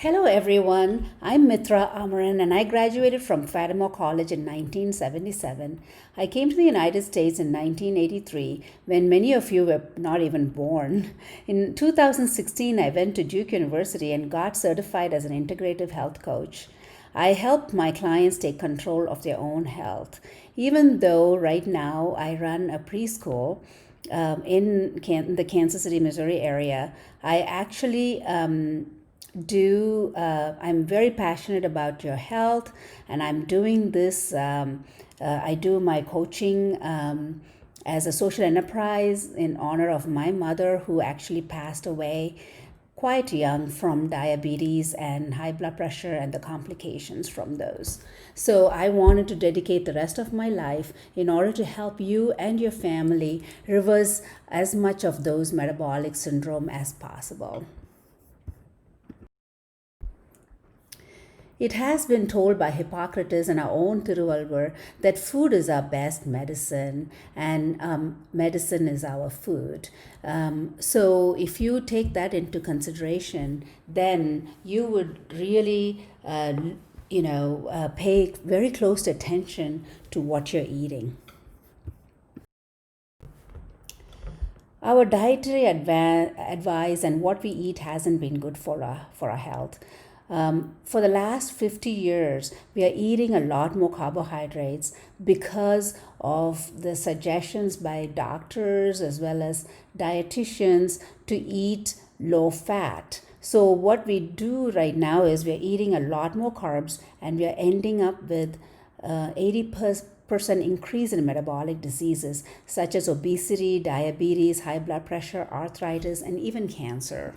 Hello everyone, I'm Mitra Amaran and I graduated from Fatima College in 1977. I came to the United States in 1983 when many of you were not even born. In 2016, I went to Duke University and got certified as an integrative health coach. I help my clients take control of their own health. Even though right now I run a preschool in the Kansas City, Missouri area, I actually I'm very passionate about your health, and I'm doing this. I do my coaching as a social enterprise in honor of my mother, who actually passed away quite young from diabetes and high blood pressure and the complications from those. So I wanted to dedicate the rest of my life in order to help you and your family reverse as much of those metabolic syndrome as possible. It has been told by Hippocrates and our own Tiruvalvar that food is our best medicine and medicine is our food. So if you take that into consideration, then you would really, pay very close attention to what you're eating. Our dietary advice and what we eat hasn't been good for our health. For the last 50 years, we are eating a lot more carbohydrates because of the suggestions by doctors as well as dietitians to eat low fat. So, what we do right now is we are eating a lot more carbs and we are ending up with 80% increase in metabolic diseases such as obesity, diabetes, high blood pressure, arthritis, and even cancer.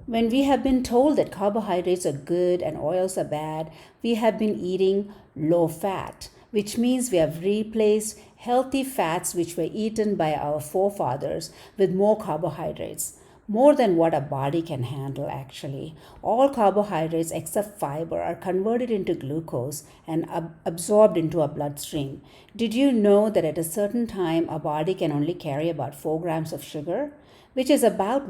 When we have been told that carbohydrates are good and oils are bad, we have been eating low fat, which means we have replaced healthy fats which were eaten by our forefathers with more carbohydrates. More than what our body can handle, actually. All carbohydrates except fiber are converted into glucose and absorbed into our bloodstream. Did you know that at a certain time our body can only carry about 4 grams of sugar, which is about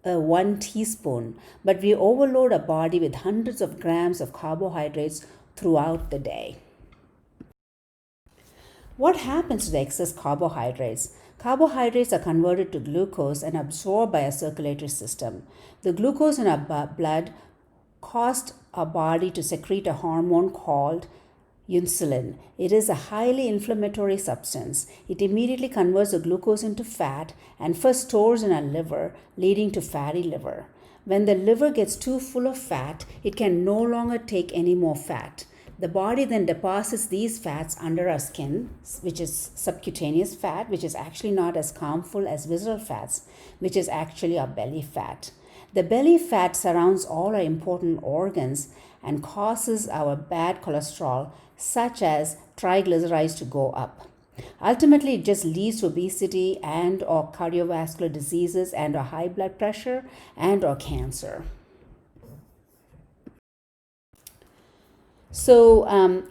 1 teaspoon, but we overload our body with hundreds of grams of carbohydrates throughout the day. What happens to the excess carbohydrates? Carbohydrates are converted to glucose and absorbed by our circulatory system. The glucose in our blood causes our body to secrete a hormone called insulin. It is a highly inflammatory substance. It immediately converts the glucose into fat and first stores in our liver, leading to fatty liver. When the liver gets too full of fat, it can no longer take any more fat. The body then deposits these fats under our skin, which is subcutaneous fat, which is actually not as harmful as visceral fats, which is actually our belly fat. The belly fat surrounds all our important organs and causes our bad cholesterol, such as triglycerides, to go up. Ultimately, it just leads to obesity and or cardiovascular diseases and or high blood pressure and or cancer. So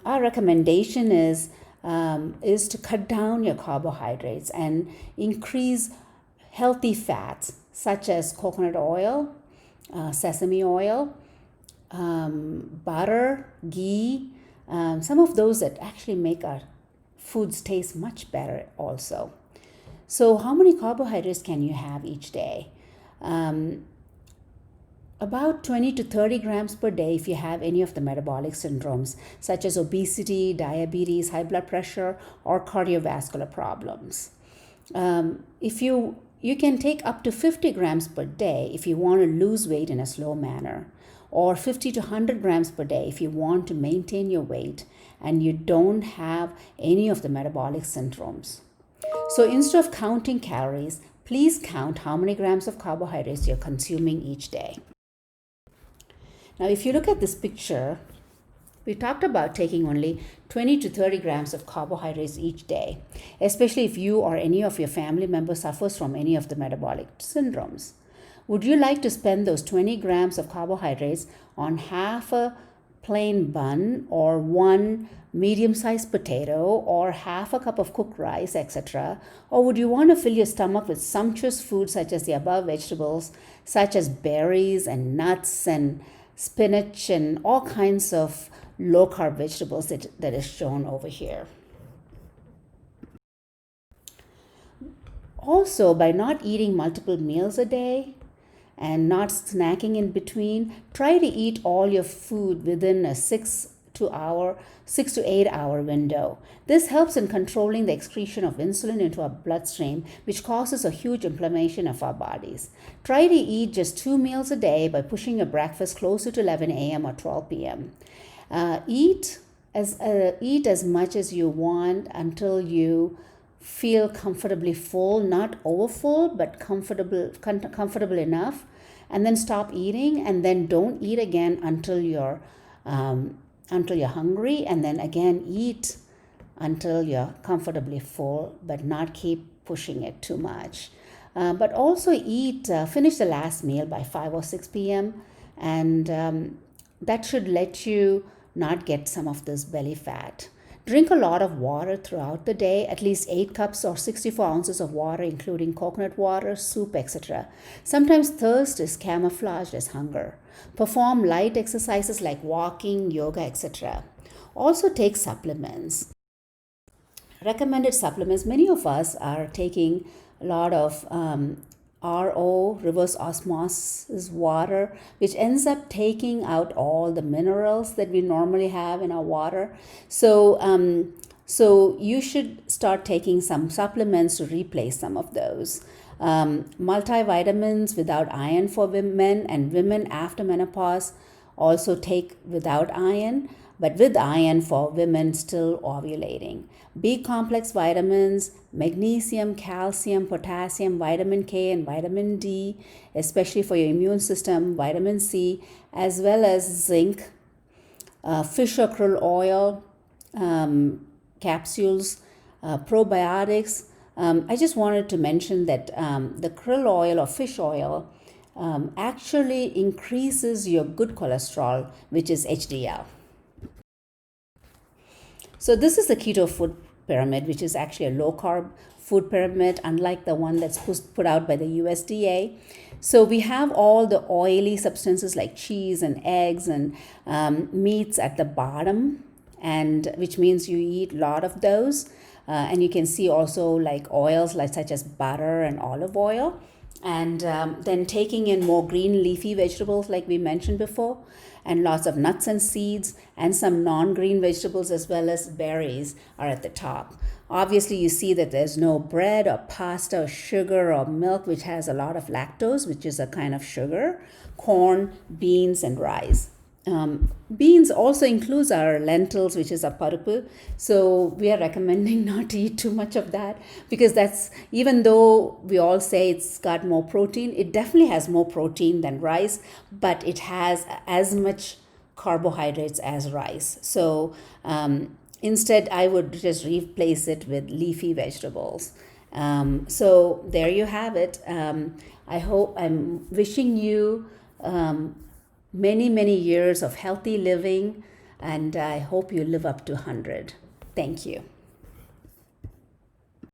our recommendation is to cut down your carbohydrates and increase healthy fats such as coconut oil, sesame oil, butter, ghee, some of those that actually make our foods taste much better also. So how many carbohydrates can you have each day? About 20 to 30 grams per day if you have any of the metabolic syndromes such as obesity, diabetes, high blood pressure, or cardiovascular problems. If you can take up to 50 grams per day if you want to lose weight in a slow manner, or 50 to 100 grams per day if you want to maintain your weight and you don't have any of the metabolic syndromes. So instead of counting calories, please count how many grams of carbohydrates you're consuming each day. Now, if you look at this picture, we talked about taking only 20 to 30 grams of carbohydrates each day, especially if you or any of your family members suffers from any of the metabolic syndromes. Would you like to spend those 20 grams of carbohydrates on half a plain bun or one medium-sized potato or half a cup of cooked rice, etc.? Or would you want to fill your stomach with sumptuous food such as the above vegetables, such as berries and nuts and spinach and all kinds of low-carb vegetables that is shown over here? Also, by not eating multiple meals a day and not snacking in between, try to eat all your food within a 6 to 8 hour window. This helps in controlling the excretion of insulin into our bloodstream, which causes a huge inflammation of our bodies. Try to eat just 2 meals a day by pushing your breakfast closer to 11 a.m. or 12 p.m. Eat as much as you want until you feel comfortably full, not overfull, but comfortable enough, and then stop eating, and then don't eat again until you're hungry, and then again eat until you're comfortably full, but not keep pushing it too much. But also finish the last meal by 5 or 6 p.m. and that should let you not get some of this belly fat. Drink a lot of water throughout the day, at least 8 cups or 64 ounces of water, including coconut water, soup, etc. Sometimes thirst is camouflaged as hunger. Perform light exercises like walking, yoga, etc. Also take supplements. Recommended supplements. Many of us are taking a lot of RO, reverse osmosis water, which ends up taking out all the minerals that we normally have in our water. So you should start taking some supplements to replace some of those. Multivitamins without iron for men and women after menopause also take without iron, but with iron for women still ovulating. B complex vitamins, magnesium, calcium, potassium, vitamin K and vitamin D, especially for your immune system, vitamin C, as well as zinc, fish or krill oil, capsules, probiotics. I just wanted to mention that the krill oil or fish oil actually increases your good cholesterol, which is HDL. So this is the keto food pyramid, which is actually a low-carb food pyramid, unlike the one that's put out by the USDA. So we have all the oily substances like cheese and eggs and meats at the bottom, and which means you eat a lot of those. And you can see also like oils such as butter and olive oil. And then taking in more green leafy vegetables like we mentioned before, and lots of nuts and seeds, and some non-green vegetables as well as berries are at the top. Obviously, you see that there's no bread or pasta or sugar or milk, which has a lot of lactose, which is a kind of sugar, corn, beans, and rice. Beans also includes our lentils, which is a parupu. So we are recommending not to eat too much of that, because that's, even though we all say it's got more protein, it definitely has more protein than rice, but it has as much carbohydrates as rice. So instead, I would just replace it with leafy vegetables. So there you have it. I'm wishing you many years of healthy living, and I hope you live up to 100. Thank you.